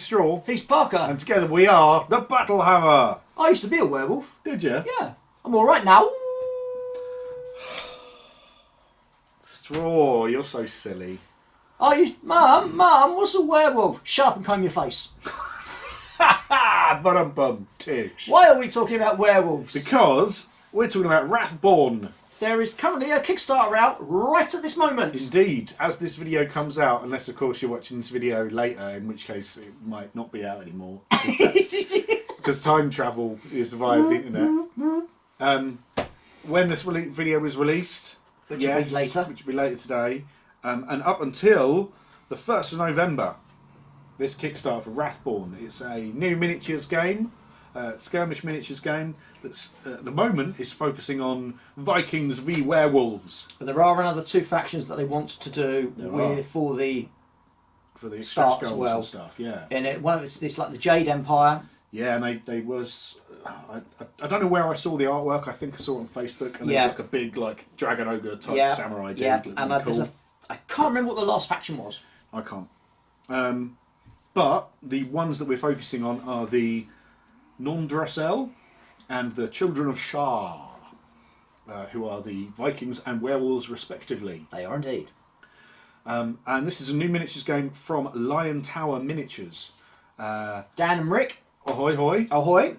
Straw. He's Parker. And together we are the Battle Hammer. I used to be a werewolf. Did you? Yeah. I'm alright now. Straw, you're so silly. Mum, what's a werewolf? Shut up and comb your face. Bum tish. Why are we talking about werewolves? Because we're talking about Wrathborn. There is currently a Kickstarter out right at this moment. Indeed, as this video comes out, unless of course you're watching this video later, in which case it might not be out anymore. Because time travel is via the internet. When this video was released, Which will be later. Which will be later today, and up until the 1st of November, this Kickstarter for Wrathborn. It's a new miniatures game, skirmish miniatures game, that's at the moment is focusing on Vikings v Werewolves. But there are another 2 factions that they want to do for the stretch goals as well. And stuff. Yeah. And it's like the Jade Empire. Yeah, and they was. I don't know where I saw the artwork. I think I saw it on Facebook, and there's like a big dragon ogre type samurai dude. Yeah, and cool. I can't remember what the last faction was. I can't. But the ones that we're focusing on are the Nondrasel and the Children of Shar, who are the Vikings and werewolves respectively. They are indeed. And this is a new miniatures game from Lion Tower Miniatures. Dan and Rick. Ahoy hoy. Ahoy.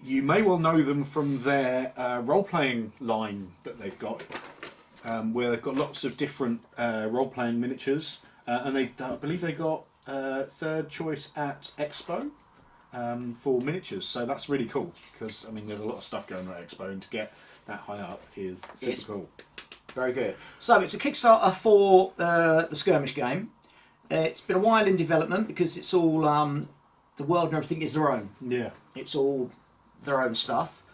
You may well know them from their role-playing line that they've got, where they've got lots of different role-playing miniatures, and I believe they got 3rd choice at Expo for miniatures. So that's really cool because I mean there's a lot of stuff going on at Expo, and to get that high up is super cool. Very good. So it's a Kickstarter for the skirmish game. It's been a while in development because it's all the world and everything is their own. Yeah. It's all their own stuff.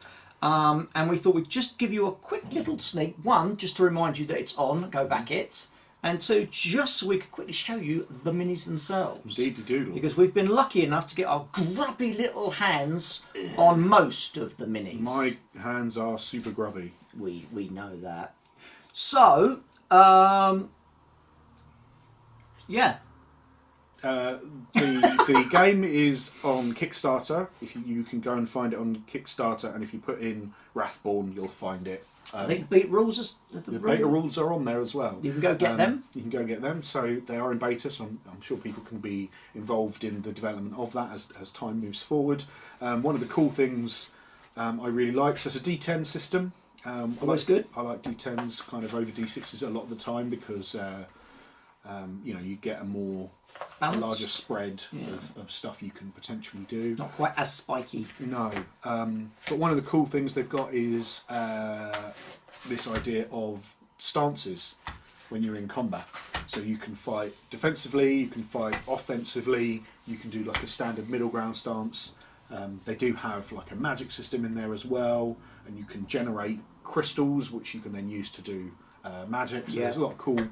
And we thought we'd just give you a quick little sneak. 1, just to remind you that it's on, go back it. And 2, just so we could quickly show you the minis themselves. Indeed, doodle. Because we've been lucky enough to get our grubby little hands on most of the minis. My hands are super grubby. We know that. So, yeah. The game is on Kickstarter. If you can go and find it on Kickstarter, and if you put in Wrathborn, you'll find it. I think beta rules beta rules are on there as well. You can go get them. You can go get them. So they are in beta. So I'm sure people can be involved in the development of that as time moves forward. One of the cool things I really like. So it's a D10 system. Always good. I like D10s kind of over D6s a lot of the time because you get a larger spread of stuff you can potentially do. Not quite as spiky. No. But one of the cool things they've got is this idea of stances when you're in combat. So you can fight defensively, you can fight offensively, you can do like a standard middle ground stance. They do have like a magic system in there as well, and you can generate crystals which you can then use to do magic. So there's a lot of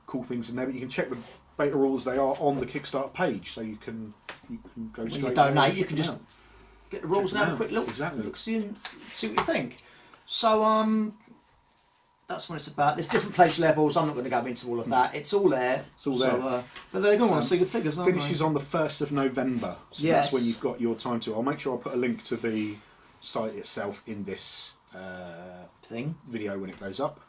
cool things in there, but you can check the beta rules. They are on the Kickstarter page, so you can go straight. When you donate, you can just get the rules and have a quick look. Exactly. Look, see what you think. So that's what it's about. There's different pledge levels. I'm not going to go into all of that. It's all there. It's all there. But they're going to want to see the figures, aren't Finishes they? on the 1st of November. So that's when you've got your time to. I'll make sure I put a link to the site itself in this video when it goes up.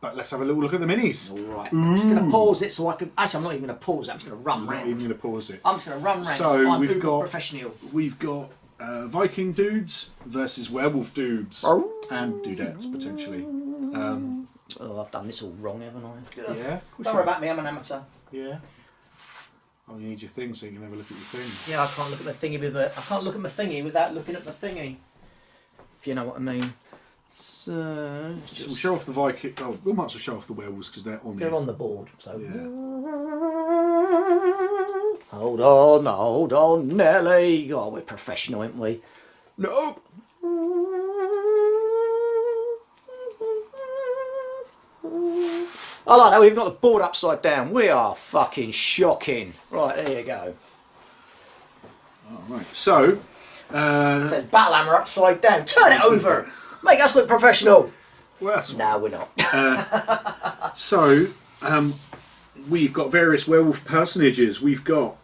But let's have a little look at the minis. All right. I'm just going to pause it so I can. Actually, I'm not even going to pause it. I'm just going to run round. Not even going to pause it. I'm just going to run round. So I'm we've got professional. We've got Viking dudes versus werewolf dudes and dudettes potentially. I've done this all wrong, haven't I? Yeah. Don't worry about me. I'm an amateur. Yeah. Oh, you need your thing so you can have a look at your thing. Yeah, I can't look at my thingy I can't look at my thingy without looking at my thingy. If you know what I mean. So we'll show off the Viking. Oh, we might as well show off the werewolves because they're on the board. So yeah. Hold on, Nelly. Oh, we're professional, aren't we? No. I like that we've got the board upside down. We are fucking shocking. Right, there you go. Alright, so says Battle Hammer upside down. Turn it over. Make us look professional. Well, no, we're not. So we've got various werewolf personages. We've got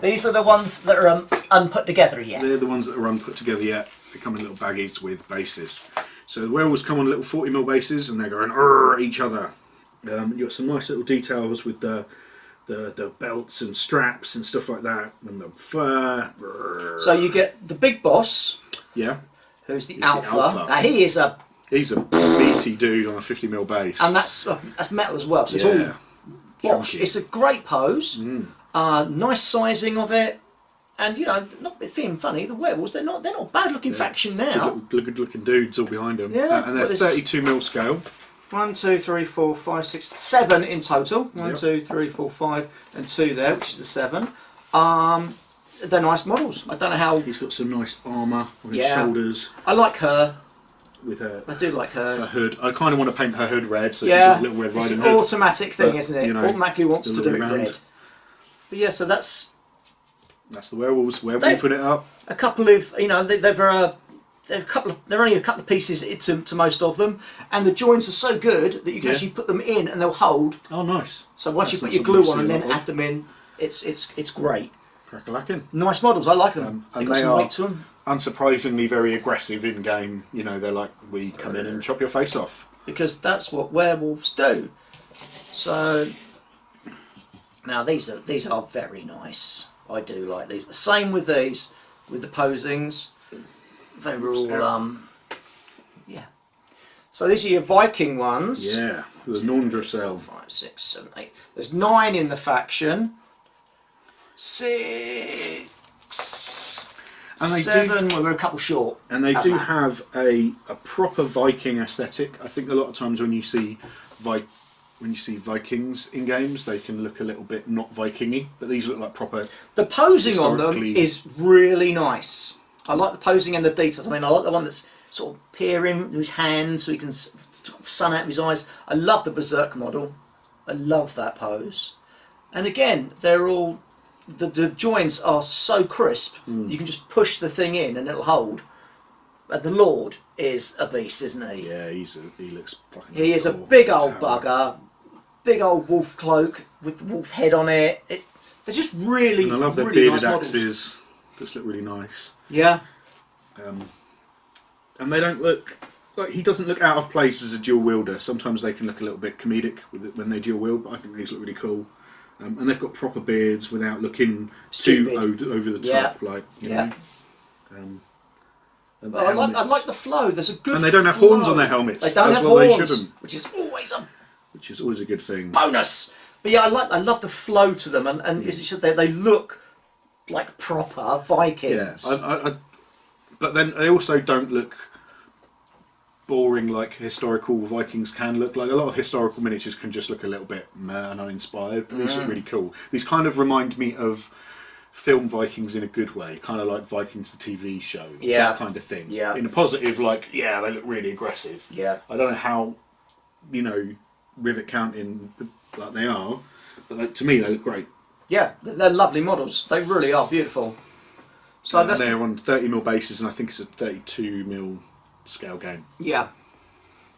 These are the ones that are unput together yet. They're the ones that are unput together yet. They come in little baggies with bases. So the werewolves come on little 40mm bases, and they're going at each other. You've got some nice little details with the belts and straps and stuff like that, and the fur. So you get the big boss, Yeah, who's the He's alpha. the alpha. Now he's a, he's a meaty dude on a 50mm base. and that's metal as well. So it's Yeah. all Bosch. Chunky. It's a great pose. Nice sizing of it, and you know, not being funny. The werewolves, they're not bad looking faction now. Good looking dudes all behind them. Yeah, and they're but this- 32mm scale. 1, 2, 3, 4, 5, 6, 7 in total. 1, Yep. 2, 3, 4, 5, and 2 there, which is the 7. They're nice models. I don't know how. He's got some nice armour on his Yeah. shoulders I like her. with her, I do like her. her hood. I kind of want to paint her hood red, so Yeah, she's got a little Red it's Riding an Hood. automatic thing, But, isn't it? you know, Automatically wants the to do other it way round. red. But yeah, so that's That's the werewolves. Werewolfing it up. a couple of, you know, they're only a couple of pieces to most of them, and the joints are so good that you can Yeah. actually put them in and they'll hold. Oh, nice. So once That's you not put your something glue you on see and a then lot of. add them in, it's great. Crack-a-lackin'. Nice models. I like them. And They've got they some are weight to them unsurprisingly very aggressive in game. You know, they're like, we come in and chop your face off. because that's what werewolves do. So now these are very nice. I do like these. Same with these, with the posings. They were all yeah. So these are your Viking ones. Yeah, the Norndrosel. 5, 6, 7, 8. There's 9 in the faction. 6, And they 7. Well, we're a couple short. And they That's do mad. have a proper Viking aesthetic. I think a lot of times when you see Vikings in games, they can look a little bit not Viking-y, but these look like proper. The posing on them Historically- is really nice. I like the posing and the details. I mean, I like the one that's sort of peering with his hands so he can sun out of his eyes. I love the Berserk model. I love that pose. And again, they're all the joints are so crisp. You can just push the thing in and it'll hold. But the Lord is a beast, isn't he? Yeah, he looks fucking. He is a cool. big old That's how- bugger, big old wolf cloak with the wolf head on it. They're just really, And I love their really bearded nice models. axes. Just look really nice. Yeah. And they don't look like he doesn't look out of place as a dual wielder. Sometimes they can look a little bit comedic with it when they dual wield, but I think these look really cool. And they've got proper beards without looking Stupid. too over the top, Yeah. like you Yeah. know. And the Well, I like helmets. the flow. There's a good. And they don't have flow. horns on their helmets. They don't as have well. horns, They shouldn't, which is always a which is always a good thing. bonus. But yeah, I love the flow to them, and as you said, they look like proper Yeah, Vikings. but then they also don't look boring like historical Vikings can look. Like a lot of historical miniatures can just look a little bit meh and uninspired, but these look really cool. These kind of remind me of film Vikings in a good way, kind of like Vikings the TV show, Yeah. that kind of thing. Yeah. In a positive, like yeah, they look really aggressive. Yeah. I don't know how, rivet counting like they are, but to me they look great. Yeah, they're lovely models. They really are beautiful. So And that's they're on 30mm bases, and I think it's a 32mm scale game. yeah.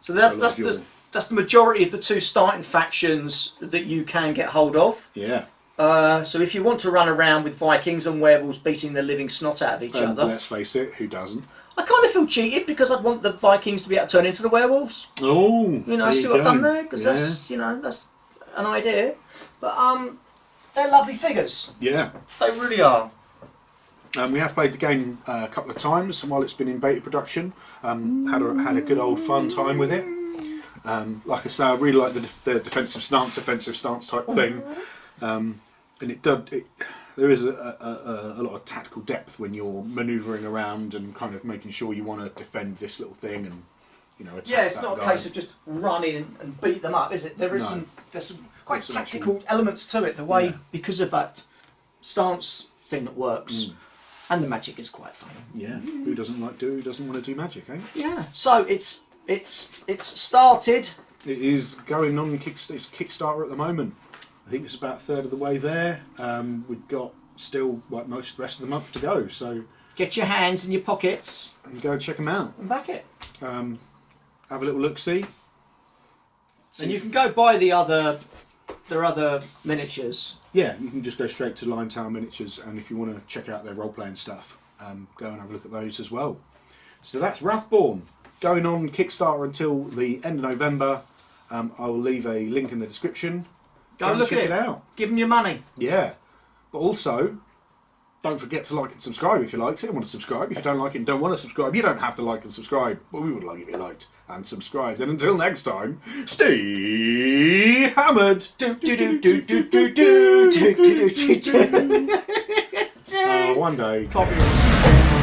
So So that's like that's the majority of the 2 starting factions that you can get hold of. Yeah. So if you want to run around with Vikings and werewolves beating the living snot out of each And other, let's face it, who doesn't? I kind of feel cheated because I'd want the Vikings to be able to turn into the werewolves. Oh, You know, there see you what I've go. done there? Because that's an idea. But they're lovely figures. Yeah. They really are. We have played the game a couple of times while it's been in beta production. Had a good old fun time with it. Like I say, I really like the defensive stance, offensive stance type thing. And there is a lot of tactical depth when you're manoeuvring around and kind of making sure you want to defend this little thing and attack Yeah, it's that not a guy. case of just running and beat them up, is it? There's some quite There's some tactical elements to it. The way Yeah. because of that stance thing that works, and the magic is quite fun. Yeah, who doesn't want to do magic, eh? Yeah. So it's started. It is going on it's Kickstarter at the moment. I think it's about a third of the way there. We've got still most of the rest of the month to go, so Get your hands in your pockets and go and check them out. and back it. Have a little look see. And you can go buy the other there are other miniatures. Yeah, you can just go straight to Lion Tower Miniatures, and if you want to check out their role-playing stuff, go and have a look at those as well. So that's Wrathborn, going on Kickstarter until the end of November. I will leave a link in the description. Go and look check at it. out. Give them your money. Yeah, but also, don't forget to like and subscribe if you liked it and want to subscribe. If you don't like it and don't want to subscribe, you don't have to like and subscribe, but we would like it if you liked and subscribed. And until next time, stay hammered. One day. Copy.